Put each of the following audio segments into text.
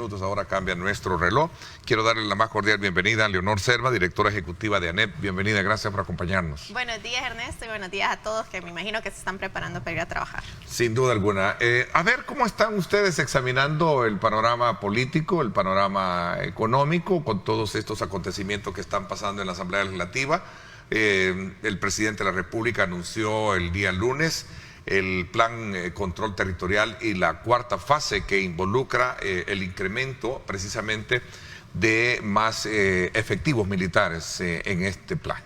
minutos, ahora cambia nuestro reloj. Quiero darle la más cordial bienvenida a Leonor Serva, directora ejecutiva de ANEP. Bienvenida, gracias por acompañarnos. Buenos días, Ernesto, y buenos días a todos que me imagino que se están preparando para ir a trabajar. Sin duda alguna. A ver, ¿cómo están ustedes examinando el panorama político, el panorama económico, con todos estos acontecimientos que están pasando en la Asamblea Legislativa? El presidente de la República anunció el día lunes el plan control territorial y la cuarta fase que involucra el incremento precisamente de más efectivos militares en este plan.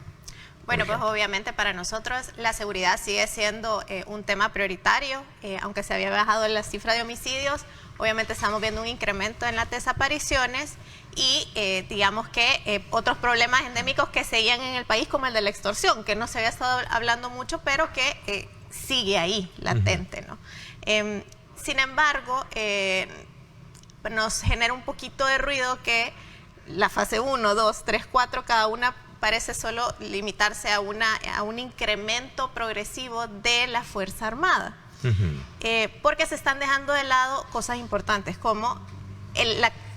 Bueno, pues obviamente para nosotros la seguridad sigue siendo un tema prioritario, aunque se había bajado la cifra de homicidios, obviamente estamos viendo un incremento en las desapariciones y digamos que otros problemas endémicos que seguían en el país, como el de la extorsión, que no se había estado hablando mucho, pero que sigue ahí, latente, ¿no? Sin embargo, nos genera un poquito de ruido que la fase 1, 2, 3, 4, cada una parece solo limitarse a un incremento progresivo de la Fuerza Armada. Porque se están dejando de lado cosas importantes como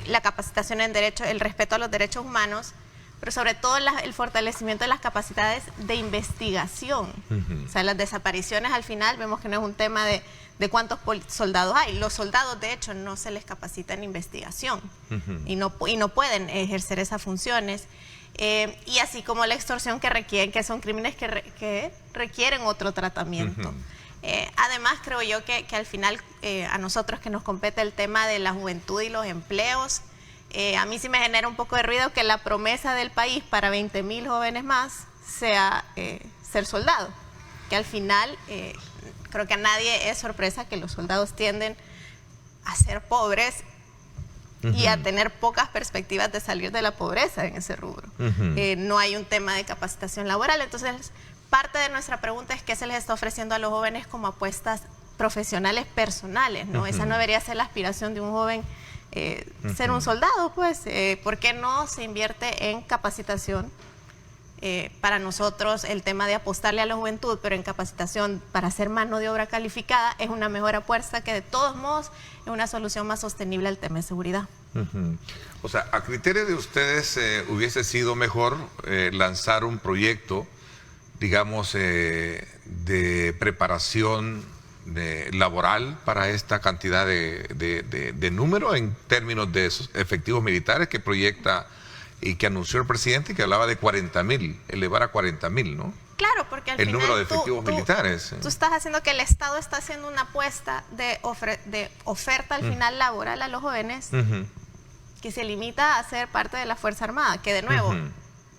la capacitación en derechos, el respeto a los derechos humanos, pero sobre todo el fortalecimiento de las capacidades de investigación. O sea, las desapariciones al final vemos que no es un tema de cuántos soldados hay. Los soldados, de hecho, no se les capacita en investigación y no pueden ejercer esas funciones. Y así como la extorsión que son crímenes que requieren otro tratamiento. Además, creo yo que al final a nosotros que nos compete el tema de la juventud y los empleos, a mí sí me genera un poco de ruido que la promesa del país para 20.000 jóvenes más sea ser soldado, que al final creo que a nadie es sorpresa que los soldados tienden a ser pobres y a tener pocas perspectivas de salir de la pobreza en ese rubro. No hay un tema de capacitación laboral, entonces parte de nuestra pregunta es qué se les está ofreciendo a los jóvenes como apuestas profesionales personales, ¿no? Esa no debería ser la aspiración de un joven, ser un soldado, pues. ¿Por qué no se invierte en capacitación? Para nosotros el tema de apostarle a la juventud, pero en capacitación para hacer mano de obra calificada, es una mejor apuesta que de todos modos es una solución más sostenible al tema de seguridad. O sea, a criterio de ustedes hubiese sido mejor lanzar un proyecto, digamos, de preparación laboral para esta cantidad de número en términos de esos efectivos militares que proyecta y que anunció el presidente, que hablaba de 40.000, elevar a 40.000, ¿no? Claro, porque al final número de efectivos militares. Tú estás haciendo que el Estado está haciendo una apuesta de oferta al final laboral a los jóvenes que se limita a ser parte de la Fuerza Armada, que de nuevo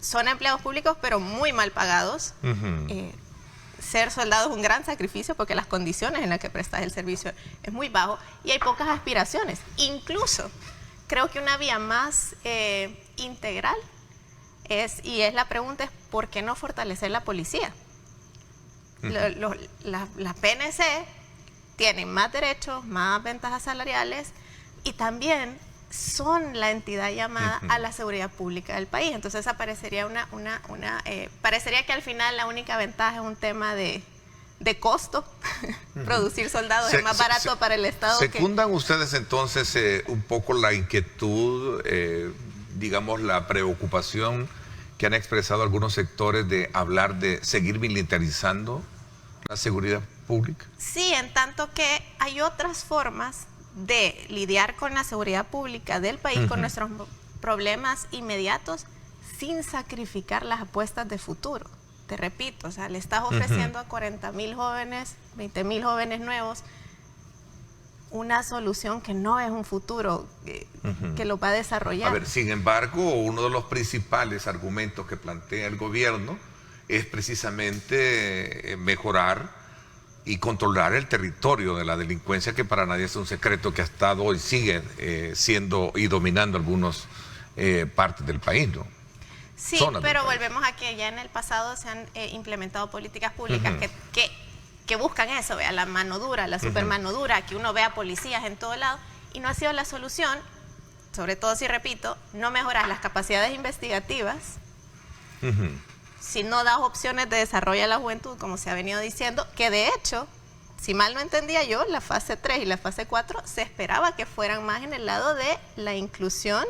son empleados públicos pero muy mal pagados. Ser soldado es un gran sacrificio porque las condiciones en las que prestas el servicio es muy bajo y hay pocas aspiraciones. Incluso creo que una vía más integral la pregunta es ¿por qué no fortalecer la policía? La PNC tienen más derechos, más ventajas salariales y también son la entidad llamada a la seguridad pública del país. Entonces esa parecería parecería que al final la única ventaja es un tema de costo. Producir soldados es más barato para el Estado. ¿Secundan ustedes entonces un poco la inquietud, digamos la preocupación que han expresado algunos sectores de hablar de seguir militarizando la seguridad pública? Sí, en tanto que hay otras formas de lidiar con la seguridad pública del país, con nuestros problemas inmediatos, sin sacrificar las apuestas de futuro. Te repito, o sea, le estás ofreciendo a 40.000 jóvenes, 20.000 jóvenes nuevos, una solución que no es un futuro que lo va a desarrollar. A ver, sin embargo, uno de los principales argumentos que plantea el gobierno es precisamente mejorar y controlar el territorio de la delincuencia, que para nadie es un secreto que ha estado y sigue siendo y dominando algunas partes del país, ¿no? Sí, pero volvemos a que ya en el pasado se han implementado políticas públicas que buscan eso, vea, la mano dura, la super mano dura, que uno vea policías en todo lado, y no ha sido la solución, sobre todo si repito, no mejoras las capacidades investigativas, si no das opciones de desarrollo a la juventud, como se ha venido diciendo, que de hecho si mal no entendía yo, la fase 3 y la fase 4 se esperaba que fueran más en el lado de la inclusión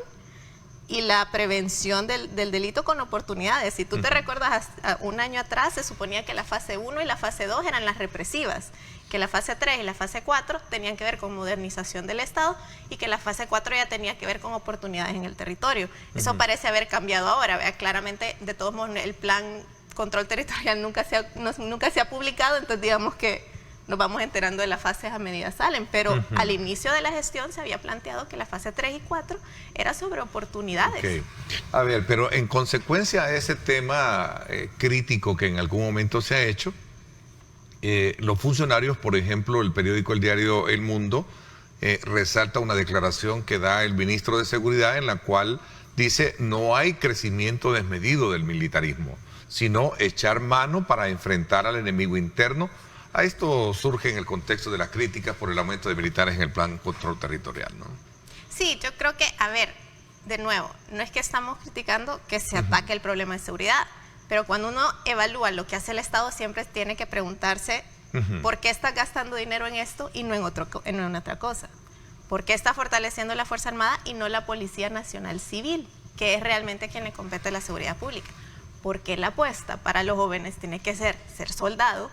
y la prevención del delito con oportunidades. Si tú te recuerdas, un año atrás se suponía que la fase 1 y la fase 2 eran las represivas, que la fase 3 y la fase 4 tenían que ver con modernización del Estado y que la fase 4 ya tenía que ver con oportunidades en el territorio. Eso parece haber cambiado ahora. Vea, claramente, de todos modos, el plan control territorial nunca se ha publicado, entonces digamos que nos vamos enterando de las fases a medida salen, pero al inicio de la gestión se había planteado que la fase 3 y 4 era sobre oportunidades. Okay. A ver, pero en consecuencia a ese tema crítico que en algún momento se ha hecho, los funcionarios, por ejemplo, el periódico El Diario El Mundo, resalta una declaración que da el ministro de Seguridad en la cual dice: no hay crecimiento desmedido del militarismo, sino echar mano para enfrentar al enemigo interno. A esto surge en el contexto de las críticas por el aumento de militares en el plan control territorial, ¿no? Sí, yo creo que, a ver, de nuevo, no es que estamos criticando que se ataque el problema de seguridad, pero cuando uno evalúa lo que hace el Estado, siempre tiene que preguntarse por qué está gastando dinero en esto y no en otra cosa. ¿Por qué está fortaleciendo la Fuerza Armada y no la Policía Nacional Civil, que es realmente quien le compete la seguridad pública? ¿Por qué la apuesta para los jóvenes tiene que ser soldado?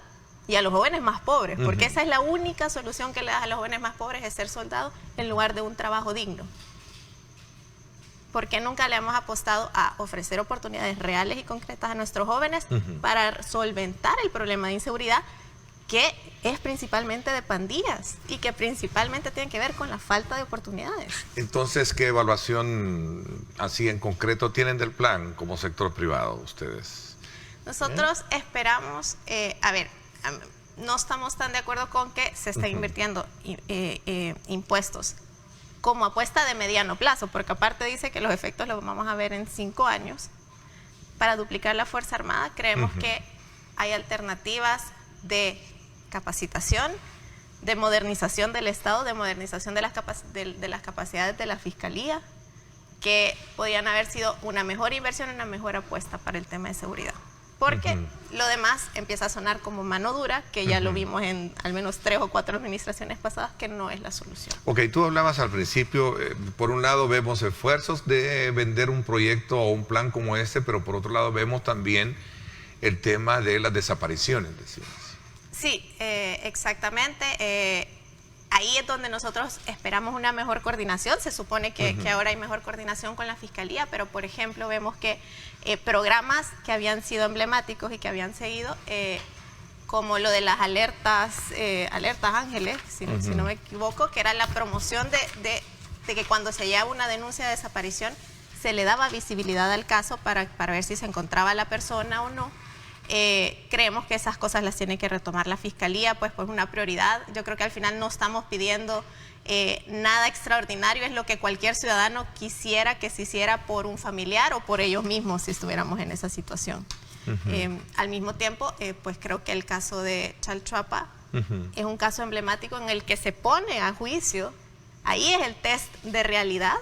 Y a los jóvenes más pobres, porque esa es la única solución que le das a los jóvenes más pobres, es ser soldado en lugar de un trabajo digno. ¿Por qué nunca le hemos apostado a ofrecer oportunidades reales y concretas a nuestros jóvenes para solventar el problema de inseguridad, que es principalmente de pandillas y que principalmente tiene que ver con la falta de oportunidades? Entonces, ¿qué evaluación así en concreto tienen del plan como sector privado ustedes? Nosotros esperamos, no estamos tan de acuerdo con que se está invirtiendo impuestos como apuesta de mediano plazo, porque aparte dice que los efectos los vamos a ver en 5 años. Para duplicar la Fuerza Armada, creemos que hay alternativas de capacitación, de modernización del Estado, de modernización de las capacidades de la Fiscalía, que podrían haber sido una mejor inversión, una mejor apuesta para el tema de seguridad. Porque lo demás empieza a sonar como mano dura, que ya lo vimos en al menos 3 o 4 administraciones pasadas, que no es la solución. Ok, tú hablabas al principio, por un lado vemos esfuerzos de vender un proyecto o un plan como este, pero por otro lado vemos también el tema de las desapariciones, decimos. Sí, exactamente. Ahí es donde nosotros esperamos una mejor coordinación. Se supone que ahora hay mejor coordinación con la Fiscalía, pero por ejemplo vemos que programas que habían sido emblemáticos y que habían seguido, como lo de las alertas ángeles, si no me equivoco, que era la promoción de que cuando se llevaba una denuncia de desaparición se le daba visibilidad al caso para ver si se encontraba la persona o no. Creemos que esas cosas las tiene que retomar la Fiscalía, pues una prioridad. Yo creo que al final no estamos pidiendo nada extraordinario, es lo que cualquier ciudadano quisiera que se hiciera por un familiar o por ellos mismos si estuviéramos en esa situación. Al mismo tiempo, pues creo que el caso de Chalchuapa es un caso emblemático en el que se pone a juicio, ahí es el test de realidad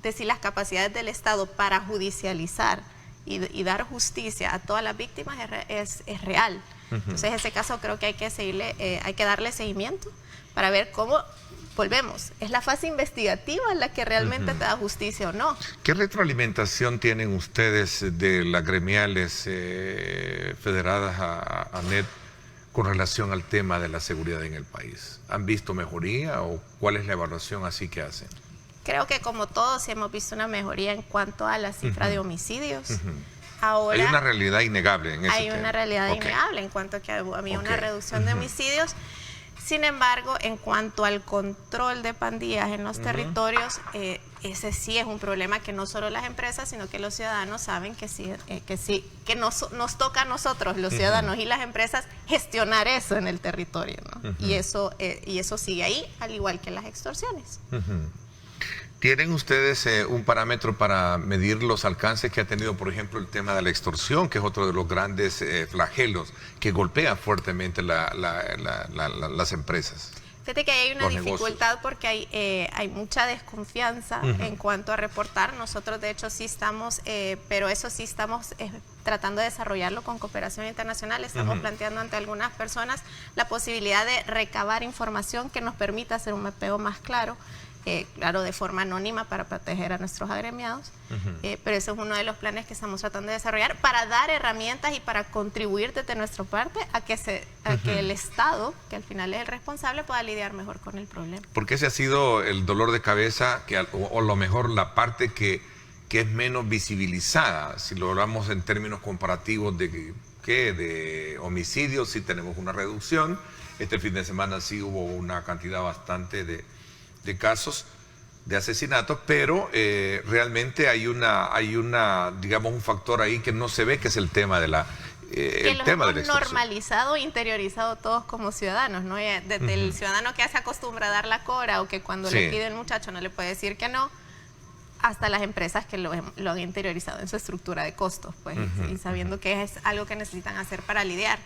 de si las capacidades del Estado para judicializar y dar justicia a todas las víctimas es real. Entonces ese caso creo que hay que darle seguimiento para ver cómo volvemos. Es la fase investigativa la que realmente te da justicia o no. ¿Qué retroalimentación tienen ustedes de las gremiales federadas a ANED con relación al tema de la seguridad en el país? ¿Han visto mejoría o cuál es la evaluación así que hacen? Creo que como todos hemos visto una mejoría en cuanto a la cifra de homicidios. Ahora, hay una realidad innegable en ese tema. Hay una realidad innegable en cuanto a que había una reducción de homicidios. Sin embargo, en cuanto al control de pandillas en los territorios, ese sí es un problema que no solo las empresas, sino que los ciudadanos saben que nos toca a nosotros, los ciudadanos y las empresas, gestionar eso en el territorio, ¿no? Y eso sigue ahí, al igual que las extorsiones. ¿Tienen ustedes un parámetro para medir los alcances que ha tenido, por ejemplo, el tema de la extorsión, que es otro de los grandes flagelos que golpea fuertemente las empresas? Fíjate que hay una los dificultad porque hay mucha desconfianza en cuanto a reportar. Nosotros de hecho sí estamos, pero eso sí estamos tratando de desarrollarlo con cooperación internacional. Estamos planteando ante algunas personas la posibilidad de recabar información que nos permita hacer un mapeo más claro. Claro, de forma anónima para proteger a nuestros agremiados, pero eso es uno de los planes que estamos tratando de desarrollar para dar herramientas y para contribuir desde nuestra parte a que el Estado, que al final es el responsable, pueda lidiar mejor con el problema. Porque ese ha sido el dolor de cabeza, o lo mejor la parte que es menos visibilizada, si lo hablamos en términos comparativos de homicidios, sí tenemos una reducción. Este fin de semana sí hubo una cantidad bastante de casos de asesinatos, pero realmente hay digamos, un factor ahí que no se ve, que es el tema de la que los hemos normalizado, interiorizado todos como ciudadanos, ¿no? Desde el ciudadano que se acostumbra a dar la cora o que cuando le pide el muchacho no le puede decir que no, hasta las empresas que lo han interiorizado en su estructura de costos, pues, y sabiendo que es algo que necesitan hacer para lidiar.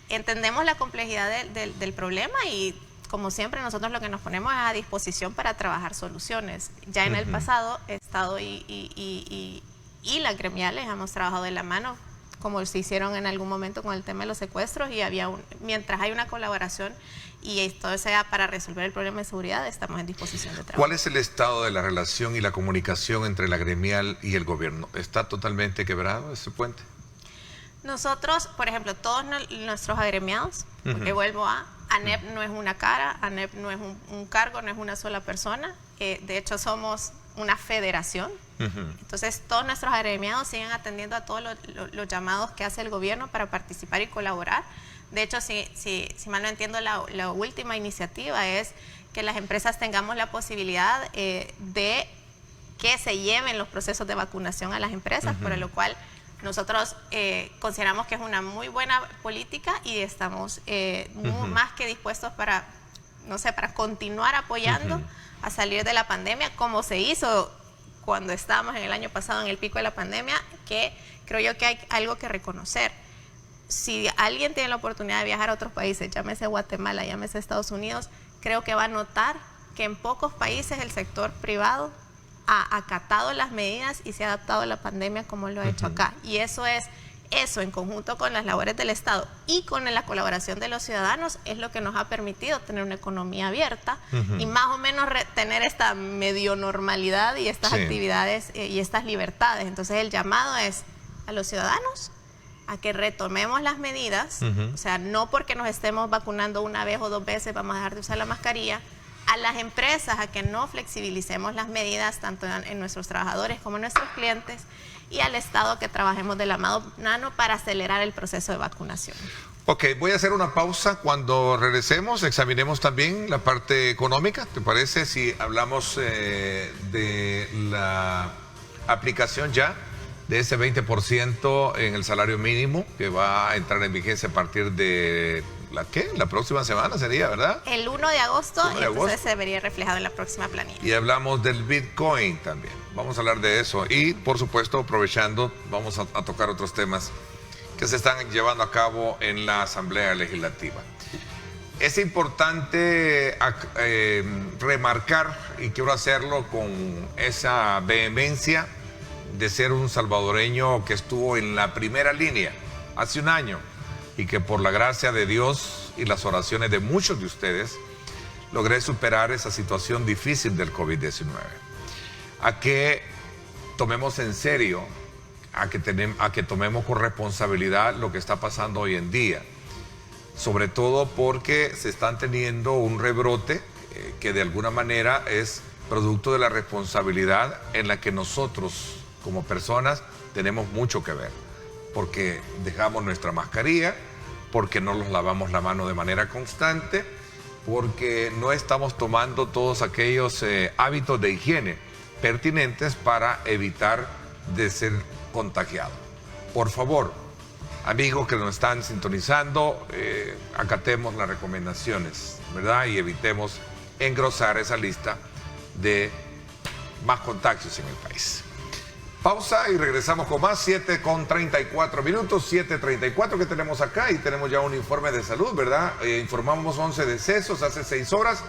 Entendemos la complejidad del problema y como siempre, nosotros lo que nos ponemos es a disposición para trabajar soluciones. Ya en el pasado, Estado y las gremiales hemos trabajado de la mano, como se hicieron en algún momento con el tema de los secuestros, y mientras hay una colaboración y esto sea para resolver el problema de seguridad, estamos en disposición de trabajar. ¿Cuál es el estado de la relación y la comunicación entre la gremial y el gobierno? ¿Está totalmente quebrado ese puente? Nosotros, por ejemplo, todos nuestros agremiados, porque vuelvo ANEP no es una cara, ANEP no es un cargo, no es una sola persona, de hecho somos una federación, entonces todos nuestros agremiados siguen atendiendo a todos los llamados que hace el gobierno para participar y colaborar. De hecho, si mal no entiendo, la última iniciativa es que las empresas tengamos la posibilidad de que se lleven los procesos de vacunación a las empresas, por lo cual nosotros consideramos que es una muy buena política y estamos más que dispuestos para continuar apoyando a salir de la pandemia, como se hizo cuando estábamos en el año pasado en el pico de la pandemia, que creo yo que hay algo que reconocer. Si alguien tiene la oportunidad de viajar a otros países, llámese Guatemala, llámese Estados Unidos, creo que va a notar que en pocos países el sector privado ha acatado las medidas y se ha adaptado a la pandemia como lo ha hecho acá. Y eso en conjunto con las labores del Estado y con la colaboración de los ciudadanos es lo que nos ha permitido tener una economía abierta y más o menos tener esta medio normalidad y estas actividades y estas libertades. Entonces el llamado es a los ciudadanos a que retomemos las medidas, o sea, no porque nos estemos vacunando una vez o dos veces vamos a dejar de usar la mascarilla. A las empresas a que no flexibilicemos las medidas tanto en nuestros trabajadores como en nuestros clientes, y al Estado que trabajemos de la mano para acelerar el proceso de vacunación. Ok, voy a hacer una pausa. Cuando regresemos examinemos también la parte económica. ¿Te parece si hablamos de la aplicación ya de ese 20% en el salario mínimo que va a entrar en vigencia a partir de la próxima semana sería, ¿verdad? El 1 de agosto, entonces se debería reflejado en la próxima planilla. Y hablamos del Bitcoin también. Vamos a hablar de eso. Y, por supuesto, aprovechando, vamos a tocar otros temas que se están llevando a cabo en la Asamblea Legislativa. Es importante remarcar, y quiero hacerlo con esa vehemencia de ser un salvadoreño que estuvo en la primera línea hace un año, y que por la gracia de Dios y las oraciones de muchos de ustedes logré superar esa situación difícil del COVID-19. A que tomemos en serio, a que tomemos con responsabilidad lo que está pasando hoy en día, sobre todo porque se están teniendo un rebrote que de alguna manera es producto de la responsabilidad en la que nosotros como personas tenemos mucho que ver, porque dejamos nuestra mascarilla, porque no nos lavamos la mano de manera constante, porque no estamos tomando todos aquellos hábitos de higiene pertinentes para evitar de ser contagiado. Por favor, amigos que nos están sintonizando, acatemos las recomendaciones, ¿verdad? Y evitemos engrosar esa lista de más contagios en el país. Pausa y regresamos con más, 7:34 minutos, 7:34 que tenemos acá y tenemos ya un informe de salud, ¿verdad? Informamos 11 decesos hace 6 horas.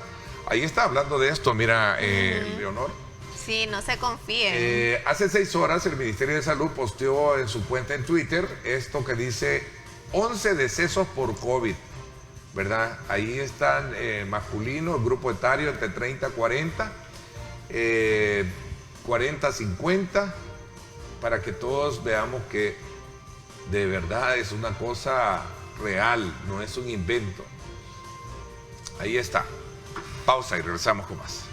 Ahí está hablando de esto, mira, Leonor. Sí, no se confíen. Hace 6 horas el Ministerio de Salud posteó en su cuenta en Twitter esto que dice 11 decesos por COVID, ¿verdad? Ahí están masculinos, el grupo etario entre 30 a 40, 40 a 50, para que todos veamos que de verdad es una cosa real, no es un invento. Ahí está. Pausa y regresamos con más.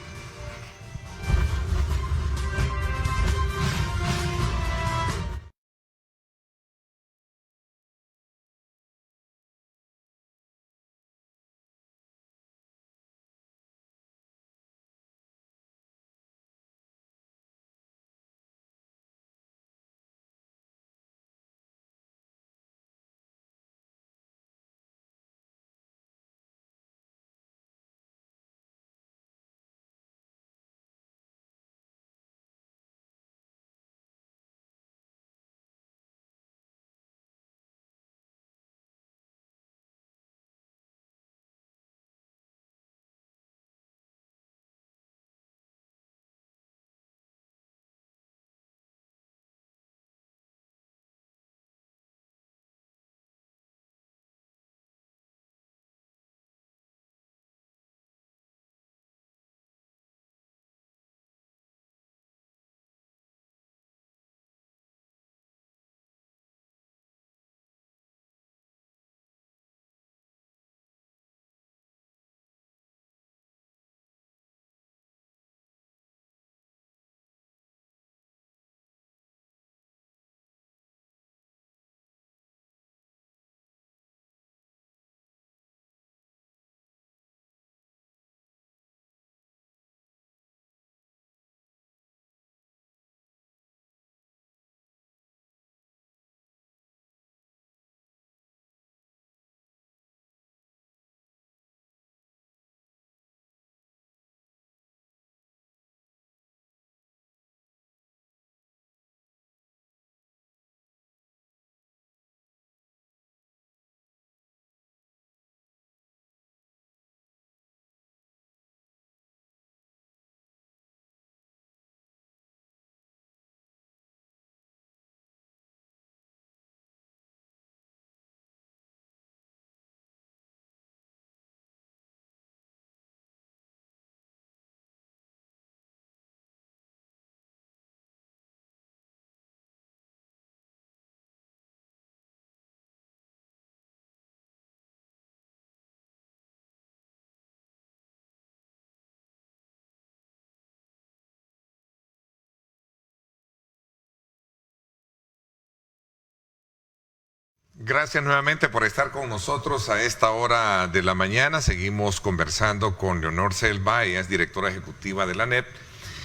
Gracias nuevamente por estar con nosotros a esta hora de la mañana. Seguimos conversando con Leonor Selva, ella es directora ejecutiva de la ANEP,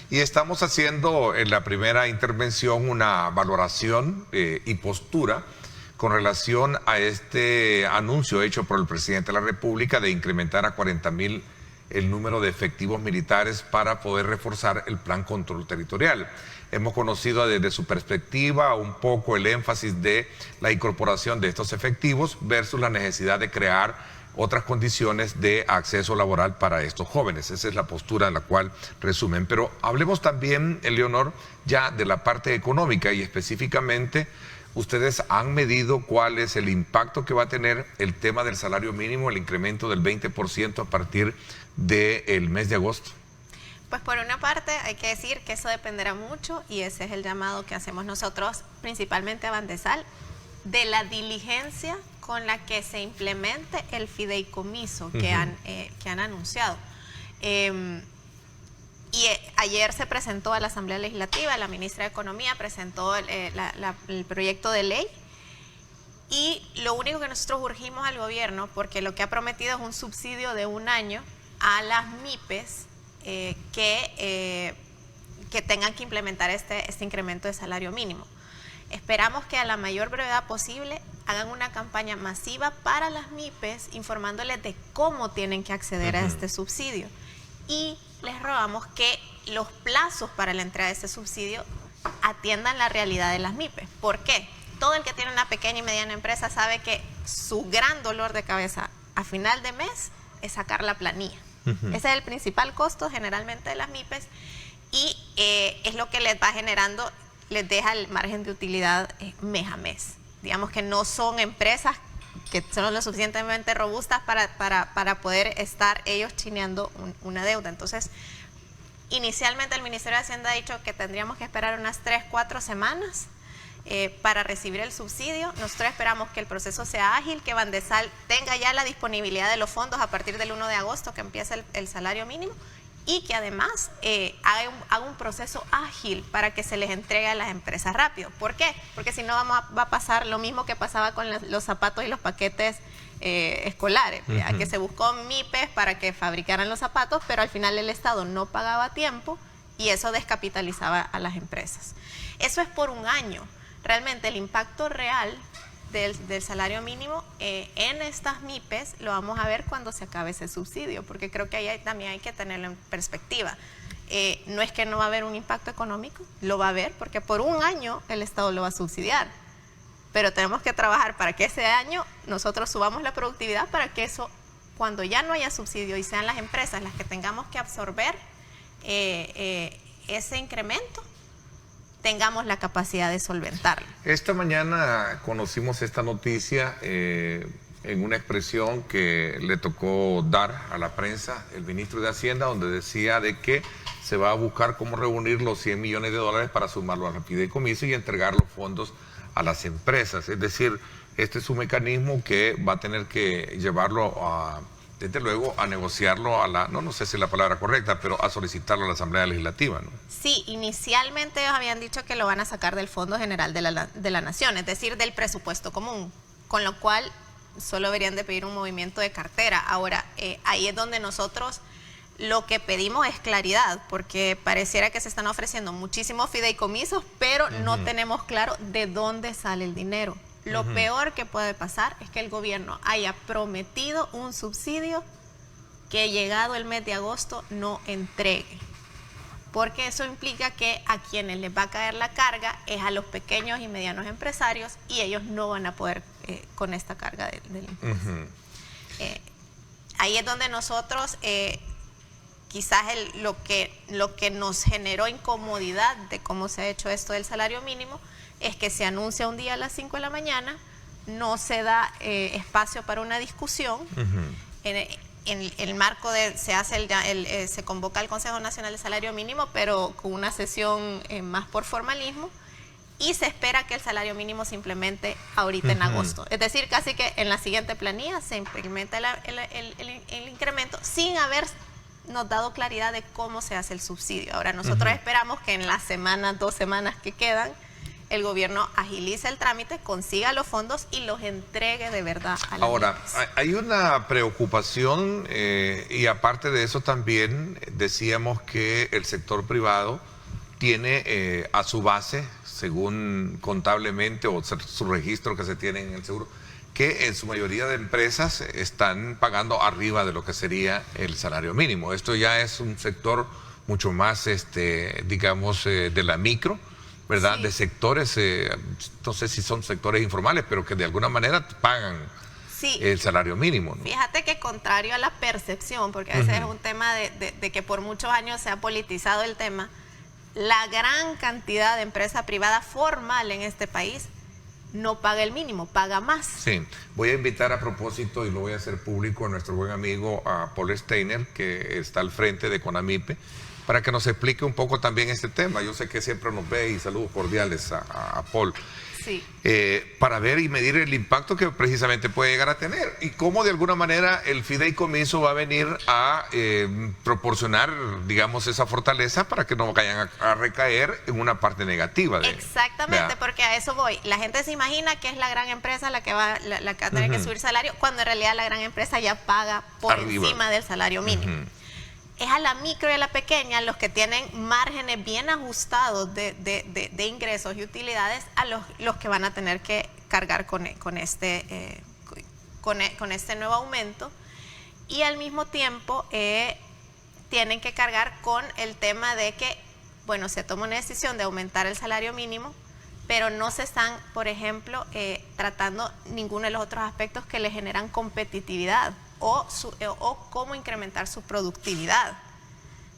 y estamos haciendo en la primera intervención una valoración y postura con relación a este anuncio hecho por el presidente de la República de incrementar a 40,000 el número de efectivos militares para poder reforzar el plan control territorial. Hemos conocido desde su perspectiva un poco el énfasis de la incorporación de estos efectivos versus la necesidad de crear otras condiciones de acceso laboral para estos jóvenes. Esa es la postura en la cual resumen. Pero hablemos también, Leonor, ya de la parte económica y específicamente ustedes han medido cuál es el impacto que va a tener el tema del salario mínimo, el incremento del 20% a partir del mes de agosto. Pues por una parte hay que decir que eso dependerá mucho, y ese es el llamado que hacemos nosotros principalmente a Bandesal, de la diligencia con la que se implemente el fideicomiso que han anunciado. Ayer se presentó a la Asamblea Legislativa, la ministra de Economía presentó el proyecto de ley, y lo único que nosotros urgimos al gobierno, porque lo que ha prometido es un subsidio de 1 año a las MIPES que tengan que implementar este incremento de salario mínimo. Esperamos que a la mayor brevedad posible hagan una campaña masiva para las MIPES informándoles de cómo tienen que acceder a este subsidio, y les rogamos que los plazos para la entrega de este subsidio atiendan la realidad de las MIPES. ¿Por qué? Todo el que tiene una pequeña y mediana empresa sabe que su gran dolor de cabeza a final de mes es sacar la planilla. Ese es el principal costo generalmente de las MIPES y es lo que les va generando, les deja el margen de utilidad mes a mes. Digamos que no son empresas que son lo suficientemente robustas para poder estar ellos chineando una deuda. Entonces, inicialmente el Ministerio de Hacienda ha dicho que tendríamos que esperar unas 3-4 semanas para recibir el subsidio. Nosotros esperamos que el proceso sea ágil, que Bandesal tenga ya la disponibilidad de los fondos a partir del 1 de agosto que empieza el salario mínimo y que además haga un proceso ágil para que se les entregue a las empresas rápido. ¿Por qué? Porque si no va a pasar lo mismo que pasaba con los zapatos y los paquetes escolares, que se buscó MIPES para que fabricaran los zapatos, pero al final el Estado no pagaba a tiempo y eso descapitalizaba a las empresas. Eso es por un año. Realmente el impacto real del salario mínimo en estas MIPES lo vamos a ver cuando se acabe ese subsidio, porque creo que ahí también hay que tenerlo en perspectiva. No es que no va a haber un impacto económico, lo va a haber, porque por un año el Estado lo va a subsidiar, pero tenemos que trabajar para que ese año nosotros subamos la productividad para que eso, cuando ya no haya subsidio y sean las empresas las que tengamos que absorber ese incremento, tengamos la capacidad de solventarlo. Esta mañana conocimos esta noticia en una expresión que le tocó dar a la prensa el ministro de Hacienda, donde decía de que se va a buscar cómo reunir los 100 millones de dólares para sumarlo al fideicomiso y entregar los fondos a las empresas. Es decir, este es un mecanismo que va a tener que llevarlo desde luego a negociarlo no sé si es la palabra correcta, pero a solicitarlo a la Asamblea Legislativa, ¿no? Sí, inicialmente ellos habían dicho que lo van a sacar del Fondo General de la Nación, es decir, del presupuesto común, con lo cual solo deberían de pedir un movimiento de cartera. Ahora, ahí es donde nosotros lo que pedimos es claridad, porque pareciera que se están ofreciendo muchísimos fideicomisos, pero no tenemos claro de dónde sale el dinero. Lo peor que puede pasar es que el gobierno haya prometido un subsidio que llegado el mes de agosto no entregue, porque eso implica que a quienes les va a caer la carga es a los pequeños y medianos empresarios y ellos no van a poder con esta carga del impuesto. Ahí es donde nosotros quizás lo que nos generó incomodidad de cómo se ha hecho esto del salario mínimo es que se anuncia un día a las 5 de la mañana, no se da espacio para una discusión. En el marco se convoca al Consejo Nacional de Salario Mínimo, pero con una sesión más por formalismo, y se espera que el salario mínimo se implemente ahorita en agosto. Es decir, casi que en la siguiente planilla se implementa el incremento sin habernos dado claridad de cómo se hace el subsidio. Ahora, nosotros esperamos que en las semanas, 2 semanas que quedan, el gobierno agilice el trámite, consiga los fondos y los entregue de verdad a la Ahora, hay una preocupación y aparte de eso también decíamos que el sector privado tiene a su base, según contablemente o su registro que se tiene en el seguro, que en su mayoría de empresas están pagando arriba de lo que sería el salario mínimo. Esto ya es un sector mucho más, digamos, de la micro, ¿verdad? Sí. De sectores, no sé si son sectores informales, pero que de alguna manera pagan el salario mínimo, ¿no? Fíjate que contrario a la percepción, porque a veces es un tema de que por muchos años se ha politizado el tema, la gran cantidad de empresa privada formal en este país no paga el mínimo, paga más. Sí, voy a invitar a propósito, y lo voy a hacer público, a nuestro buen amigo a Paul Steiner, que está al frente de CONAMIPE, para que nos explique un poco también este tema. Yo sé que siempre nos ve, y saludos cordiales a Paul. Sí. Para ver y medir el impacto que precisamente puede llegar a tener y cómo de alguna manera el fideicomiso va a venir a proporcionar, digamos, esa fortaleza para que no vayan a recaer en una parte negativa. Exactamente, porque a eso voy. La gente se imagina que es la gran empresa la que va a tener que subir salario, cuando en realidad la gran empresa ya paga por encima del salario mínimo. Es a la micro y a la pequeña los que tienen márgenes bien ajustados de ingresos y utilidades a los que van a tener que cargar con este nuevo aumento, y al mismo tiempo tienen que cargar con el tema de que bueno, se toma una decisión de aumentar el salario mínimo, pero no se están, por ejemplo, tratando ninguno de los otros aspectos que le generan competitividad o cómo incrementar su productividad.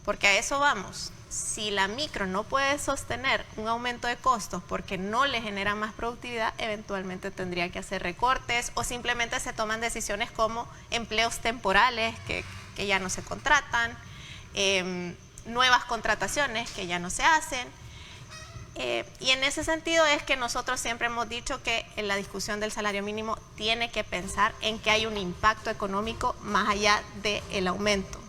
Porque a eso vamos. Si la micro no puede sostener un aumento de costos porque no le genera más productividad, eventualmente tendría que hacer recortes o simplemente se toman decisiones como empleos temporales que ya no se contratan, nuevas contrataciones que ya no se hacen. Y en ese sentido es que nosotros siempre hemos dicho que en la discusión del salario mínimo tiene que pensar en que hay un impacto económico más allá del aumento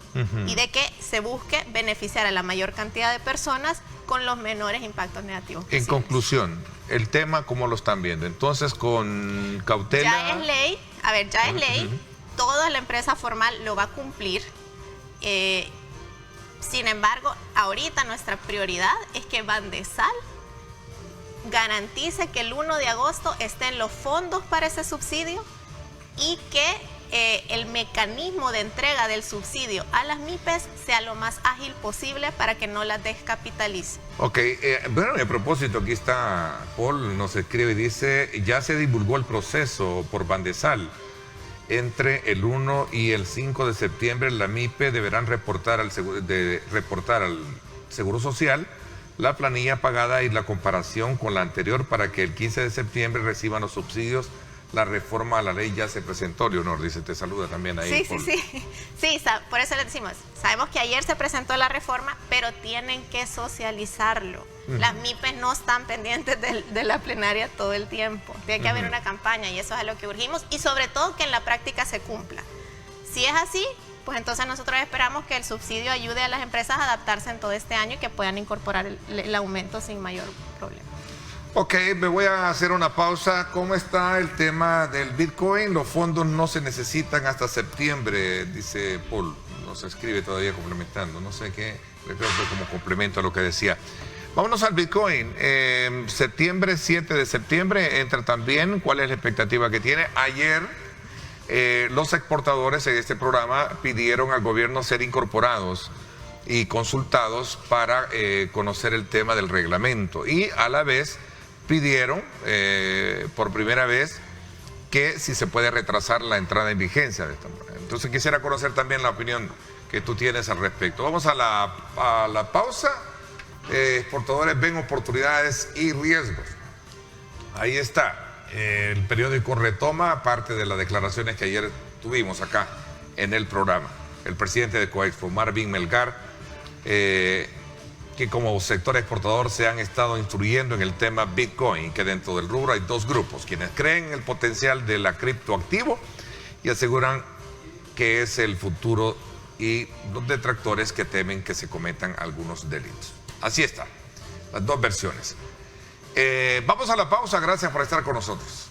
y de que se busque beneficiar a la mayor cantidad de personas con los menores impactos negativos posibles. En conclusión, el tema, ¿cómo lo están viendo? Entonces, con cautela... Ya es ley, ya es ley, toda la empresa formal lo va a cumplir. Sin embargo, ahorita nuestra prioridad es que Bandesal garantice que el 1 de agosto estén los fondos para ese subsidio y que el mecanismo de entrega del subsidio a las MIPES sea lo más ágil posible para que no las descapitalice. Ok, bueno, a propósito, aquí está Paul, nos escribe y dice, ya se divulgó el proceso por Bandesal. Entre el 1 y el 5 de septiembre, la MIPE deberán reportar al Seguro Social la planilla pagada y la comparación con la anterior para que el 15 de septiembre reciban los subsidios. La reforma a la ley ya se presentó, Leonor, dice, te saluda también ahí. Sí, por eso le decimos, sabemos que ayer se presentó la reforma, pero tienen que socializarlo. Las MIPES no están pendientes de la plenaria todo el tiempo. Tiene que haber una campaña y eso es a lo que urgimos y sobre todo que en la práctica se cumpla. Si es así, pues entonces nosotros esperamos que el subsidio ayude a las empresas a adaptarse en todo este año y que puedan incorporar el aumento sin mayor problema. Ok, me voy a hacer una pausa. ¿Cómo está el tema del Bitcoin? Los fondos no se necesitan hasta septiembre, dice Paul. Nos escribe todavía complementando. No sé qué, creo que como complemento a lo que decía. Vámonos al Bitcoin. Septiembre, 7 de septiembre, entra también. ¿Cuál es la expectativa que tiene? Ayer, los exportadores en este programa pidieron al gobierno ser incorporados y consultados para conocer el tema del reglamento. Y a la vez pidieron por primera vez que si se puede retrasar la entrada en vigencia de esta manera. Entonces quisiera conocer también la opinión que tú tienes al respecto. Vamos a la pausa. Exportadores ven oportunidades y riesgos. Ahí está. El periódico retoma parte de las declaraciones que ayer tuvimos acá en el programa. El presidente de Coexpo, Marvin Melgar, que como sector exportador se han estado instruyendo en el tema Bitcoin, que dentro del rubro hay dos grupos, quienes creen en el potencial de la criptoactivo y aseguran que es el futuro y los detractores que temen que se cometan algunos delitos. Así está, las dos versiones. Vamos a la pausa, gracias por estar con nosotros.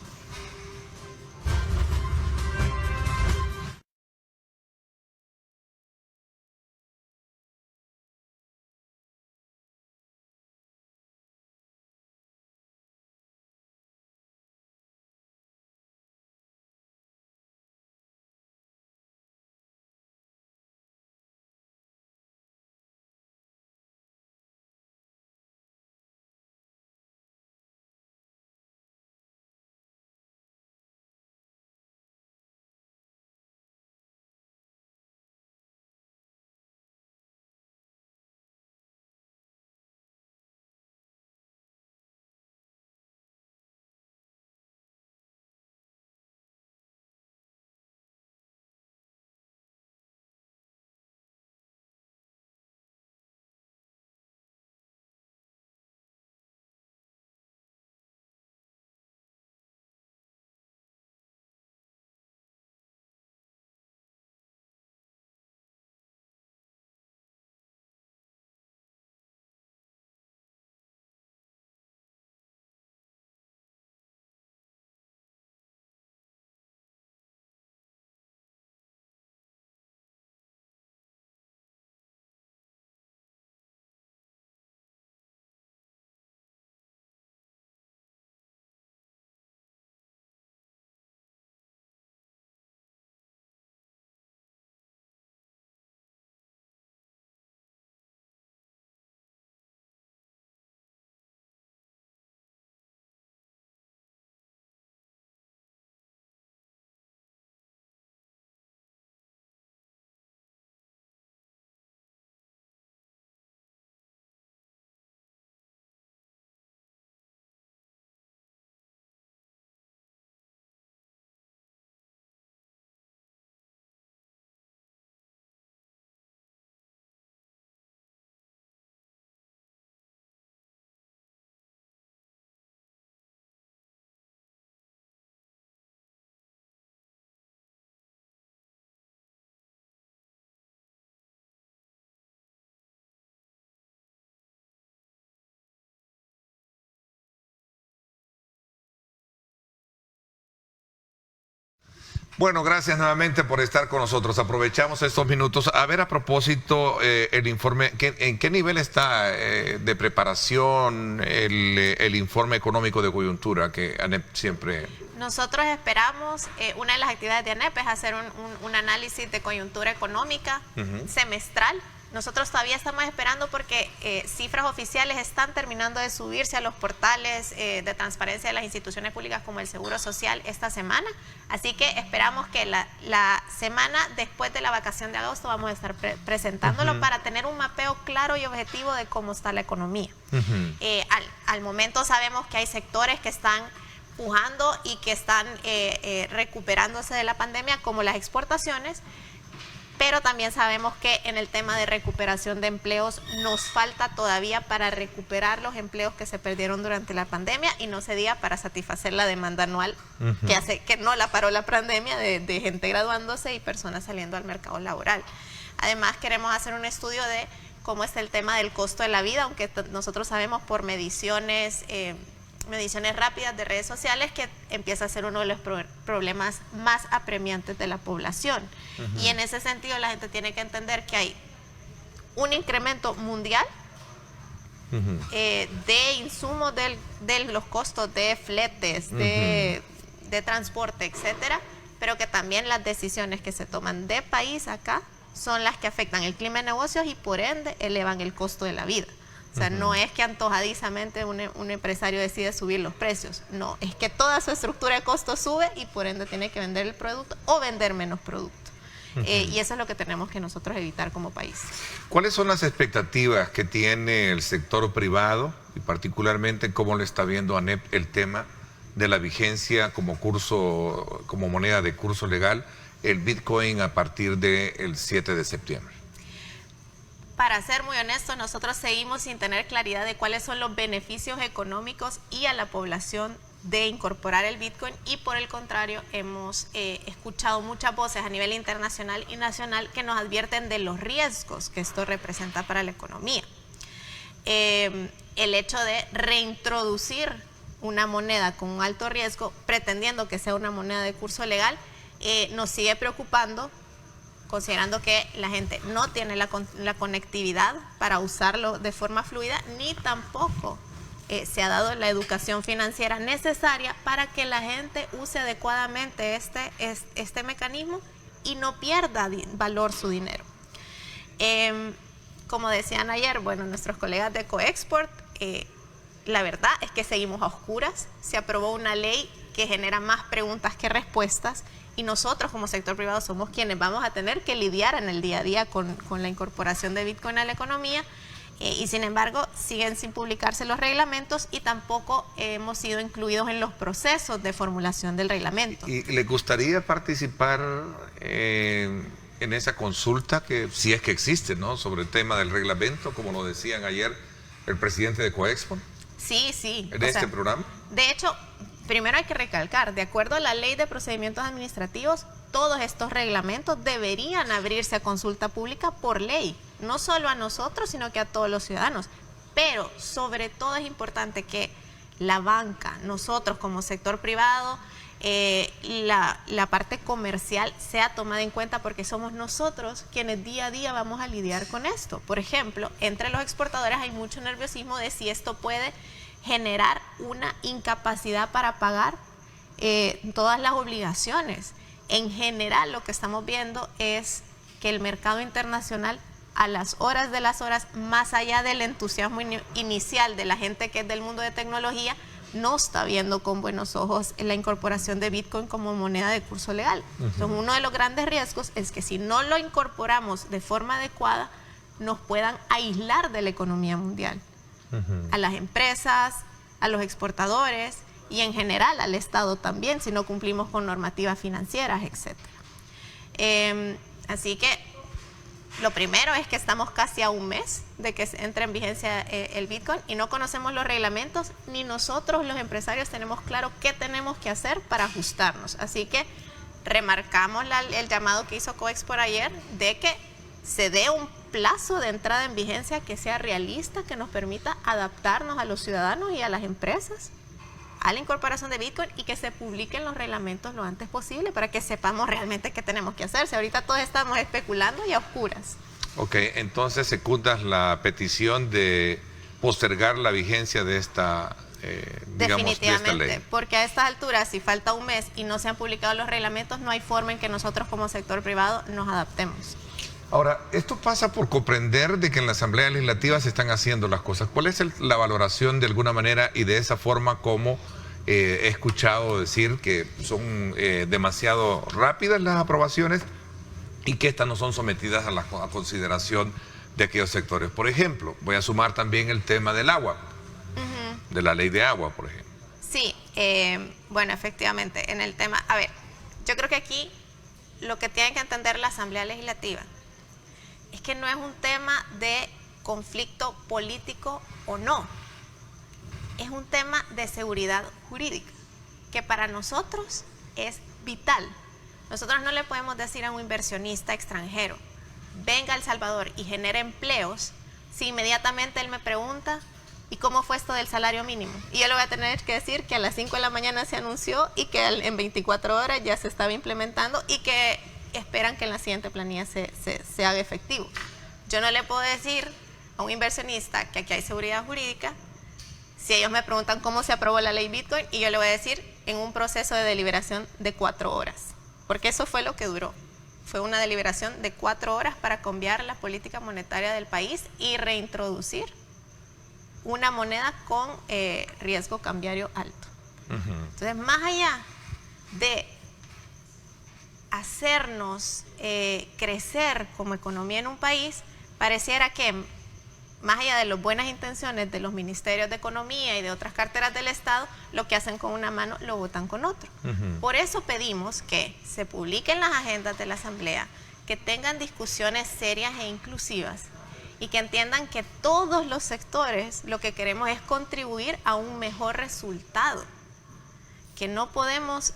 Bueno, gracias nuevamente por estar con nosotros. Aprovechamos estos minutos. A ver, a propósito, el informe, ¿en qué nivel está de preparación el informe económico de coyuntura que ANEP siempre... Nosotros esperamos, una de las actividades de ANEP es hacer un análisis de coyuntura económica semestral. Nosotros todavía estamos esperando porque cifras oficiales están terminando de subirse a los portales de transparencia de las instituciones públicas como el Seguro Social esta semana. Así que esperamos que la semana después de la vacación de agosto vamos a estar presentándolo para tener un mapeo claro y objetivo de cómo está la economía. Al momento sabemos que hay sectores que están pujando y que están recuperándose de la pandemia, como las exportaciones. Pero también sabemos que en el tema de recuperación de empleos nos falta todavía para recuperar los empleos que se perdieron durante la pandemia, y no se diga para satisfacer la demanda anual que no la paró la pandemia de gente graduándose y personas saliendo al mercado laboral. Además, queremos hacer un estudio de cómo está el tema del costo de la vida, aunque nosotros sabemos por mediciones rápidas de redes sociales que empieza a ser uno de los problemas más apremiantes de la población. Y en ese sentido la gente tiene que entender que hay un incremento mundial de insumos de los costos de fletes, de transporte, etcétera, pero que también las decisiones que se toman de país acá son las que afectan el clima de negocios y por ende elevan el costo de la vida. O sea, no es que antojadizamente un empresario decide subir los precios. No, es que toda su estructura de costos sube y por ende tiene que vender el producto o vender menos producto. Y eso es lo que tenemos que nosotros evitar como país. ¿Cuáles son las expectativas que tiene el sector privado y particularmente cómo le está viendo ANEP el tema de la vigencia como moneda de curso legal, el Bitcoin a partir del 7 de septiembre? Para ser muy honestos, nosotros seguimos sin tener claridad de cuáles son los beneficios económicos y a la población de incorporar el Bitcoin, y por el contrario hemos escuchado muchas voces a nivel internacional y nacional que nos advierten de los riesgos que esto representa para la economía. El hecho de reintroducir una moneda con un alto riesgo pretendiendo que sea una moneda de curso legal nos sigue preocupando, considerando que la gente no tiene la conectividad para usarlo de forma fluida, ni tampoco se ha dado la educación financiera necesaria para que la gente use adecuadamente este mecanismo y no pierda valor su dinero. Como decían ayer, bueno, nuestros colegas de Coexport, la verdad es que seguimos a oscuras. Se aprobó una ley que genera más preguntas que respuestas, y nosotros como sector privado somos quienes vamos a tener que lidiar en el día a día con la incorporación de Bitcoin a la economía, y sin embargo siguen sin publicarse los reglamentos y tampoco hemos sido incluidos en los procesos de formulación del reglamento. ¿Y le gustaría participar en esa consulta, que si es que existe, ¿no?, sobre el tema del reglamento, como lo decían ayer el presidente de Coexpo? Sí. ¿En este programa? De hecho, primero hay que recalcar, de acuerdo a la Ley de Procedimientos Administrativos, todos estos reglamentos deberían abrirse a consulta pública por ley, no solo a nosotros, sino que a todos los ciudadanos. Pero sobre todo es importante que la banca, nosotros como sector privado, la parte comercial sea tomada en cuenta, porque somos nosotros quienes día a día vamos a lidiar con esto. Por ejemplo, entre los exportadores hay mucho nerviosismo de si esto puede generar una incapacidad para pagar todas las obligaciones. En general, lo que estamos viendo es que el mercado internacional, a las horas de las horas, más allá del entusiasmo inicial de la gente que es del mundo de tecnología, no está viendo con buenos ojos la incorporación de Bitcoin como moneda de curso legal. Entonces, uno de los grandes riesgos es que si no lo incorporamos de forma adecuada, nos puedan aislar de la economía mundial. A las empresas, a los exportadores y en general al Estado también, si no cumplimos con normativas financieras, etc. Así que lo primero es que estamos casi a un mes de que entre en vigencia el Bitcoin y no conocemos los reglamentos, ni nosotros los empresarios tenemos claro qué tenemos que hacer para ajustarnos. Así que remarcamos el llamado que hizo Coexport ayer de que se dé un plazo de entrada en vigencia que sea realista, que nos permita adaptarnos a los ciudadanos y a las empresas a la incorporación de Bitcoin y que se publiquen los reglamentos lo antes posible para que sepamos realmente qué tenemos que hacer. Si ahorita todos estamos especulando y a oscuras. Ok, entonces secundas la petición de postergar la vigencia de esta, Definitivamente, de esta ley. porque a estas alturas, si falta un mes y no se han publicado los reglamentos, no hay forma en que nosotros como sector privado nos adaptemos. Ahora, esto pasa por comprender de que en la Asamblea Legislativa se están haciendo las cosas. ¿Cuál es la valoración de alguna manera y de esa forma como he escuchado decir que son demasiado rápidas las aprobaciones y que estas no son sometidas a consideración de aquellos sectores? Por ejemplo, voy a sumar también el tema del agua, de la ley de agua, por ejemplo. Sí, bueno, efectivamente, en el tema, a ver, yo creo que aquí lo que tiene que entender la Asamblea Legislativa es que no es un tema de conflicto político o no, es un tema de seguridad jurídica, que para nosotros es vital. Nosotros no le podemos decir a un inversionista extranjero, venga a El Salvador y genere empleos, si inmediatamente él me pregunta, ¿y cómo fue esto del salario mínimo? Y yo le voy a tener que decir que a las 5 de la mañana se anunció y que en 24 horas ya se estaba implementando y que esperan que en la siguiente planilla se haga efectivo. Yo no le puedo decir a un inversionista que aquí hay seguridad jurídica si ellos me preguntan cómo se aprobó la ley Bitcoin y yo le voy a decir en un proceso de deliberación de 4 horas, porque eso fue lo que duró. Fue una deliberación de 4 horas para cambiar la política monetaria del país y reintroducir una moneda con riesgo cambiario alto. Entonces, más allá de hacernos crecer como economía en un país, pareciera que, más allá de las buenas intenciones de los ministerios de Economía y de otras carteras del Estado, lo que hacen con una mano lo botan con otra. Por eso pedimos que se publiquen las agendas de la Asamblea, que tengan discusiones serias e inclusivas y que entiendan que todos los sectores lo que queremos es contribuir a un mejor resultado, que no podemos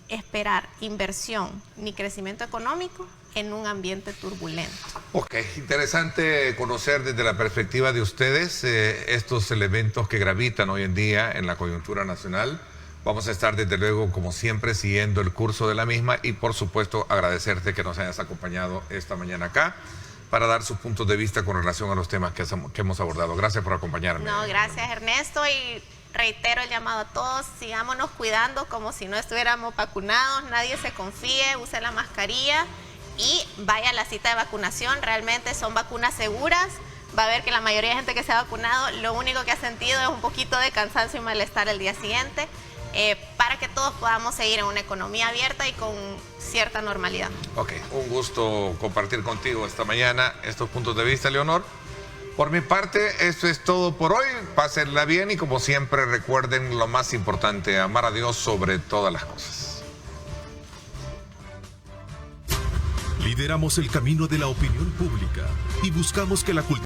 esperar inversión ni crecimiento económico en un ambiente turbulento. Ok, interesante conocer desde la perspectiva de ustedes estos elementos que gravitan hoy en día en la coyuntura nacional. Vamos a estar desde luego, como siempre, siguiendo el curso de la misma y por supuesto agradecerte que nos hayas acompañado esta mañana acá para dar sus puntos de vista con relación a los temas que hemos abordado. Gracias por acompañarme. No, gracias Ernesto, y reitero el llamado a todos, sigámonos cuidando como si no estuviéramos vacunados, nadie se confíe, use la mascarilla y vaya a la cita de vacunación. Realmente son vacunas seguras. Va a ver que la mayoría de gente que se ha vacunado, lo único que ha sentido es un poquito de cansancio y malestar el día siguiente, para que todos podamos seguir en una economía abierta y con cierta normalidad. Ok, un gusto compartir contigo esta mañana estos puntos de vista, Leonor. Por mi parte, eso es todo por hoy. Pásenla bien y como siempre recuerden lo más importante, amar a Dios sobre todas las cosas. Lideramos el camino de la opinión pública y buscamos que la cultura